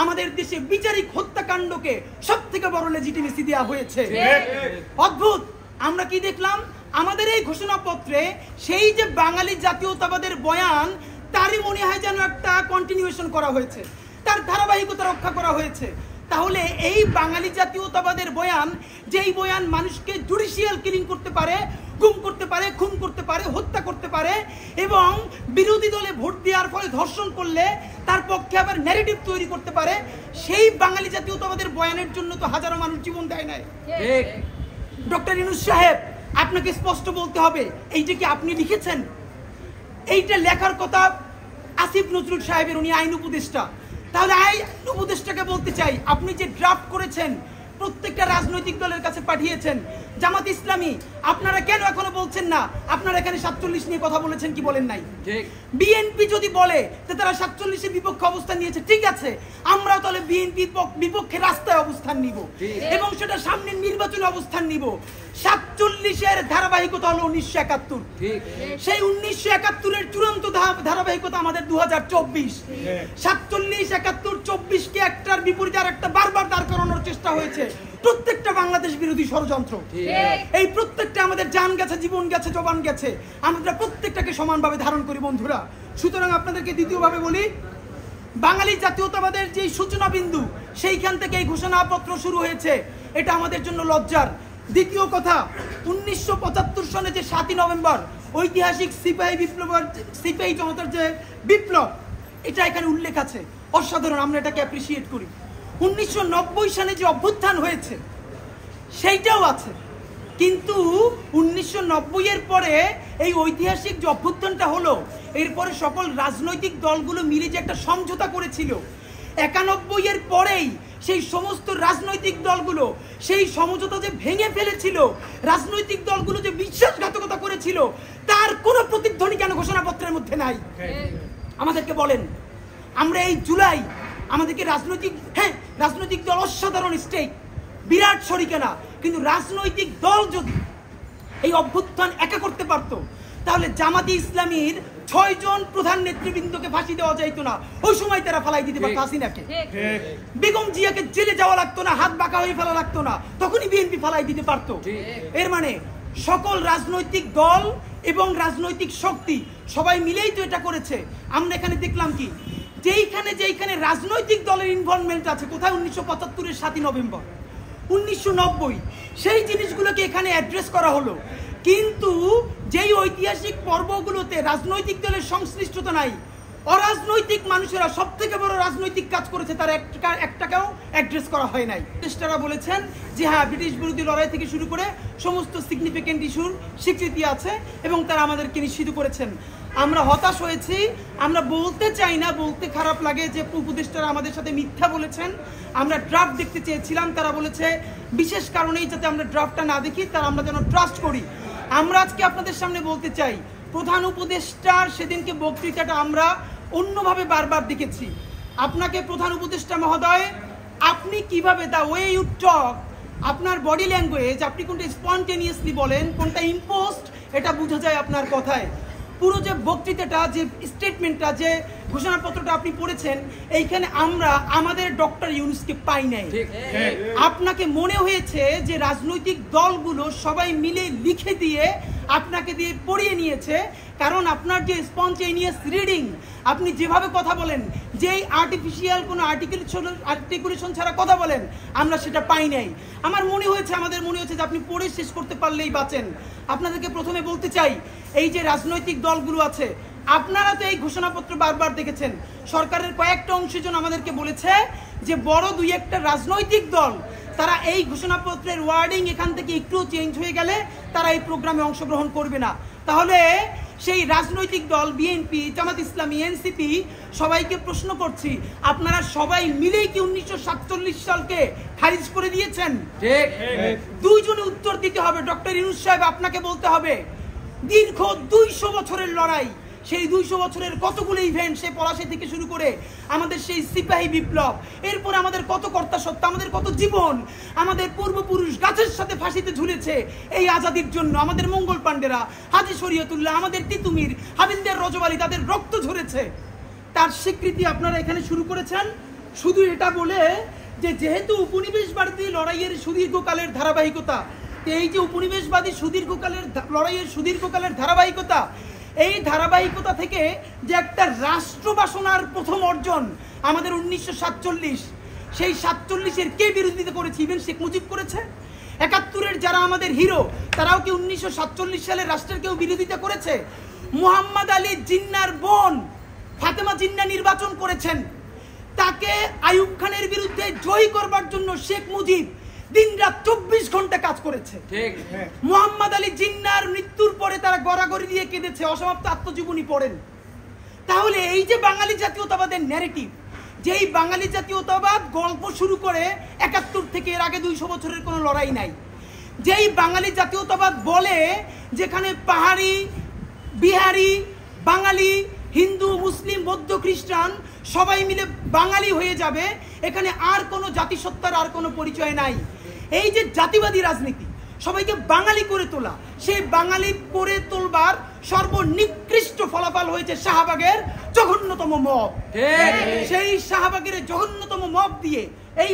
আমাদের দেশে বিচারিক হত্যাকাণ্ডকে সবথেকে বড় লেজিটিমেসি দেওয়া হয়েছে। অদ্ভুত, আমরা কি দেখলাম আমাদের এই ঘোষণাপত্রে সেই যে বাঙালি জাতীয়তাবাদের বয়ান, তারই মনে হয় যেন একটা কন্টিনিউয়েশন করা হয়েছে, তার ধারাবাহিকতা রক্ষা করা হয়েছে। তাহলে এই বাঙালি জাতীয়তাবাদের বয়ান, যেই বয়ান মানুষকে জুডিশিয়াল কিলিং করতে পারে, গুম করতে পারে, খুন করতে পারে, হত্যা করতে পারে, এবং বিরোধী দলে ভোট দেওয়ার ফলে ধর্ষণ করলে তার পক্ষে আবার ন্যারেটিভ তৈরি করতে পারে, সেই বাঙালি জাতীয়তাবাদের বয়ানের জন্য তো হাজারো মানুষ জীবন দেয় নাই। ডক্টর ইউনূস সাহেব, আপনাকে স্পষ্ট বলতে হবে, এইটা কি আপনি লিখেছেন? এইটা লেখার কথা আসিফ নজরুল সাহেবের, উনি আইন উপদেষ্টা। তাহলে আইন উপদেষ্টাকে বলতে চাই, আপনি যে ড্রাফট করেছেন প্রত্যেকটা রাজনৈতিক দলের কাছে পাঠিয়েছেন, জামাত ইসলামী আপনারা কেন এখনো বলছেন না আপনারা এখানে 47 নিয়ে কথা বলেছেন কি বলেন নাই? বিএনপি যদি বলে যে তারা 47 এর বিপক্ষে অবস্থান নিয়েছে, ঠিক আছে, আমরাও তাহলে বিএনপির বিপক্ষে রাস্তায় অবস্থান নিব এবং সেটা সামনের নির্বাচনে অবস্থান নিব। 47 এর ধারাবাহিকতা হলো 1971, সেই 1971 এর চূড়ান্ত ধারাবাহিকতা আমাদের 2024। 47, 71, 24 কে একটার বিপরীতে আর একটা বারবার দাঁড় করানোর চেষ্টা হয়েছে। প্রত্যেকটা বাংলাদেশ বিরোধী ষড়যন্ত্র, এই প্রত্যেকটা আমাদের জান গেছে, জীবন গেছে, জবান গেছে, আমরা প্রত্যেকটাকে সমানভাবে ধারণ করি বন্ধুরা। সুতরাং আপনাদেরকে দ্বিতীয়ভাবে বলি, বাঙালি জাতীয়তাবাদের যে সূচনা বিন্দু, সেইখান থেকে এই ঘোষণাপত্র শুরু হয়েছে, এটা আমাদের জন্য লজ্জার। দ্বিতীয় কথা, 1975 সনে যে 7ই নভেম্বর ঐতিহাসিক সিপাহী জনতার যে বিপ্লব, এটা এখানে উল্লেখ আছে, অসাধারণ, আমরা এটাকে অ্যাপ্রিসিয়েট করি। 1990 সালে যে অভ্যুত্থান হয়েছে সেইটাও আছে, কিন্তু 1990 এর পরে এই ঐতিহাসিক যে অভ্যুত্থানটা হলো, এরপরে সকল রাজনৈতিক দলগুলো মিলে যে একটা সমঝোতা করেছিল, 91 এর পরেই সেই সমস্ত রাজনৈতিক দলগুলো সেই সমঝোতা যে ভেঙে ফেলেছিল, রাজনৈতিক দলগুলো যে বিশ্বাসঘাতকতা করেছিল, তার কোনো প্রতিধ্বনি কেন ঘোষণাপত্রের মধ্যে নাই? আমাদেরকে বলেন, আমরা এই জুলাই আমাদেরকে রাজনৈতিক দল অসাধারণ স্টেক, বিরাট শরিকানা, কিন্তু রাজনৈতিক দল যদি এই অভ্যুত্থান একা করতে পারতো, তাহলে জামাতি ইসলামীর 6 জন প্রধান নেতৃবৃন্দকে ফাঁসি দেওয়া যাইতো না, ওই সময় তারা ফালাই দিতে পারতো হাসিনাকে। বেগম জিয়াকে জেলে যাওয়া লাগতো না, হাত বাঁকা হয়ে ফেলা লাগতো না, তখনই বিএনপি ফালাই দিতে পারতো। এর মানে সকল রাজনৈতিক দল এবং রাজনৈতিক শক্তি সবাই মিলেই তো এটা করেছে। আমরা এখানে দেখলাম কি, যেইখানে রাজনৈতিক দলের ইনভলভমেন্ট আছে, কোথায় 1975 এর 7ই নভেম্বর, 1990 সেই জিনিসগুলোকে এখানে অ্যাড্রেস করা হলো, কিন্তু যেই ঐতিহাসিক পর্বগুলোতে রাজনৈতিক দলের সংশ্লিষ্টতা নাই, অরাজনৈতিক মানুষেরা সব থেকে বড় রাজনৈতিক কাজ করেছে, তার একটাকেও অ্যাড্রেস করা হয় নাই। উপদেষ্টারা বলেছেন যে হ্যাঁ, ব্রিটিশ বিরোধী লড়াই থেকে শুরু করে সমস্ত সিগনিফিকেন্ট ইস্যুর স্বীকৃতি আছে এবং তারা আমাদেরকে নিশ্চিত করেছেন। আমরা হতাশ হয়েছি, আমরা বলতে চাই না, বলতে খারাপ লাগে যে উপদেষ্টারা আমাদের সাথে মিথ্যা বলেছেন। আমরা ড্রাফট দেখতে চেয়েছিলাম, তারা বলেছে বিশেষ কারণেই যাতে আমরা ড্রাফটটা না দেখি, তারা আমরা যেন ট্রাস্ট করি। আমরা আজকে আপনাদের সামনে বলতে চাই, প্রধান উপদেষ্টার সেদিনকে বক্তৃতাটা আমরা অন্যভাবে বারবার দেখেছি। আপনাকে প্রধান উপদেষ্টা মহোদয়, আপনি কিভাবে দ্য ওয়ে ইউ টক, আপনার বডি ল্যাঙ্গুয়েজ, আপনি কোনটা স্পন্টেনিয়াসলি বলেন, কোনটা ইম্পোস্ট, এটা বোঝা যায় আপনার কথায়। পুরো যে বক্তৃতাটা, যে স্টেটমেন্টটা, যে ঘোষণাপত্রটা আপনি পড়েছেন, এইখানে আমরা আমাদের ডক্টর ইউনূসকে পাই নাই। আপনাকে মনে হয়েছে যে রাজনৈতিক দলগুলো সবাই মিলে লিখে দিয়ে আপনাকে দিয়ে পড়িয়ে নিয়েছে, কারণ আপনার যে স্পন্টেনিয়াস রিডিং, আপনি যেভাবে কথা বলেন, যেই আর্টিফিশিয়াল কোনো আর্টিকুলেশন ছাড়া কথা বলেন, আমরা সেটা পাই নাই। আমাদের মনে হয়েছে যে আপনি পড়ে শেষ করতে পারলেই বাঁচেন। আপনাদেরকে প্রথমে বলতে চাই, এই যে রাজনৈতিক দলগুলো আছে, আপনারা তো এই ঘোষণাপত্র বারবার দেখেছেন, সরকারের কয়েকটা অংশজন আমাদেরকে বলেছে যে বড় 2-1টা রাজনৈতিক দল তারা এই ঘোষণাপত্রের ওয়ার্ডিং এখান থেকে একটু চেঞ্জ হয়ে গেলে তারা এই প্রোগ্রামে অংশগ্রহণ করবে না। তাহলে সেই রাজনৈতিক দল বিএনপি, জামাত ইসলামী, এনসিপি, সবাইকে প্রশ্ন করছি, আপনারা সবাই মিলেই কি 1947 সালকে খারিজ করে দিয়েছেন? দুইজনে উত্তর দিতে হবে। ডক্টর ইউনূস সাহেব, আপনাকে বলতে হবে, দীর্ঘ 200 বছরের লড়াই, সেই 200 বছরের কতগুলো ইভেন্ট, সে পলাশী থেকে শুরু করে আমাদের সেই সিপাহী বিপ্লব, এরপরে আমাদের কত কর্তা সত্তা, আমাদের কত জীবন, আমাদের পূর্বপুরুষ গাছের সাথে ফাঁসিতে ঝুলেছে এই আজাদির জন্য, আমাদের মঙ্গল পাণ্ডেরা, হাজী শরীয়তুল্লাহ, আমাদের তিতুমির, হাবিলদার রজব আলী, তাদের রক্ত ঝরেছে, তার স্বীকৃতি আপনারা এখানে শুরু করেছেন। শুধু এটা বলে যে যেহেতু উপনিবেশবাদী লড়াইয়ের সুদীর্ঘকালের ধারাবাহিকতা, এই যে উপনিবেশবাদী লড়াইয়ের সুদীর্ঘকালের ধারাবাহিকতা, এই ধারাবাহিকতা থেকে যে একটা রাষ্ট্র বাসনার প্রথম অর্জন আমাদের 1947, সেই 47-এর কে বিরোধিতা করেছে? ইভেন শেখ মুজিব করেছে। 71-এর যারা আমাদের হিরো, তারাও কি 1947 সালের রাষ্ট্রের কেউ বিরোধিতা করেছে? মুহাম্মদ আলী জিন্নার বোন ফাতেমা জিন্না নির্বাচন করেছেন, তাকে আইয়ুব খানের বিরুদ্ধে জয়ী করবার জন্য শেখ মুজিব দিনরাত 24 ঘন্টা কাজ করেছে। মুহাম্মদ আলী জিন্নার মৃত্যুর পরে তারা গড়াগড়ি দিয়ে কেঁদেছে, অসমাপ্ত আত্মজীবনী পড়েন। তাহলে এই যে বাঙালি জাতীয়তাবাদের ন্যারেটিভ, যেই বাঙালি জাতীয়তাবাদ গল্প শুরু করে 71 থেকে, এর আগে 200 বছরের কোনো লড়াই নাই, যেই বাঙালি জাতীয়তাবাদ বলে যেখানে পাহাড়ি, বিহারি, বাঙালি, হিন্দু, মুসলিম, বৌদ্ধ, খ্রিস্টান সবাই মিলে বাঙালি হয়ে যাবে, এখানে আর কোনো জাতিসত্তার আর কোনো পরিচয় নাই। এই যে জাতিবাদী রাজনীতি, সবাইকে বাঙালি করে তোলা, সেই বাঙালি করে তোলবার সর্বনিকৃষ্ট ফলাফল হয়েছে শাহবাগের জঘন্যতম মব। সেই শাহবাগের জঘন্যতম মব দিয়ে এই